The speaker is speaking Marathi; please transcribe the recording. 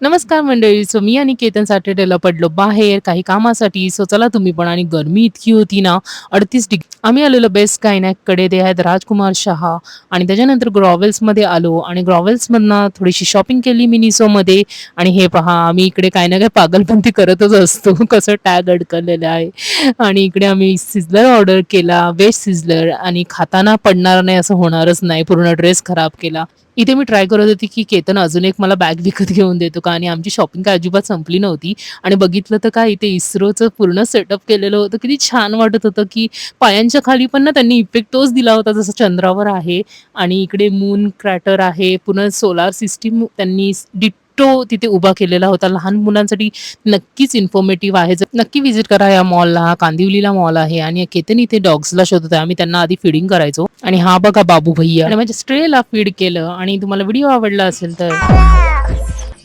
नमस्कार मंडळी. सो मी आणि केतन सॅटर्डेला पडलो बाहेर काही कामासाठी. सो चला तुम्ही पण. आणि गरमी इतकी होती ना, 38 डिग्री. आम्ही आलेलो बेस्ट गायनॅककडे. ते आहेत राजकुमार शहा. आणि त्याच्यानंतर ग्रॉव्हल्समध्ये आलो आणि ग्रॉव्हल्समधनं थोडीशी शॉपिंग केली मिनिसोमध्ये. आणि हे पहा, आम्ही इकडे काही ना काही पागलपंती करतच असतो. कसं टॅग अडकलेलं आहे. आणि इकडे आम्ही सिझलर ऑर्डर केला, व्हेज सिझलर. आणि खाताना पडणार नाही असं होणारच नाही. पूर्ण ड्रेस खराब केला. इथे मी ट्राय करत होती, की केतन अजून एक मला बॅग विकत घेऊन देतो का? आणि आमची शॉपिंग काय अजिबात संपली नव्हती. आणि बघितलं तर काय, इथे इस्रोचं पूर्ण सेटअप केलेलं होतं. किती छान वाटत होतं, की पायांच्या खाली पण ना त्यांनी इफेक्ट तोच दिला होता जसं चंद्रावर आहे. आणि इकडे मून क्रॅटर आहे. पुन्हा सोलार सिस्टम त्यांनी डिट्टो तिथे उभा केलेला होता. लहान मुलांसाठी नक्कीच इन्फॉर्मेटिव्ह आहे. जर नक्की व्हिजिट करा या मॉलला. कांदिवलीला मॉल आहे. आणि केतन इथे डॉग्सला शोधत आहे. आम्ही त्यांना आधी फीडिंग करायचो. आणि हा बघा बाबू भैय्या आणि माझ्या स्ट्रेला फीड केलं. आणि तुम्हाला व्हिडिओ आवडला असेल तर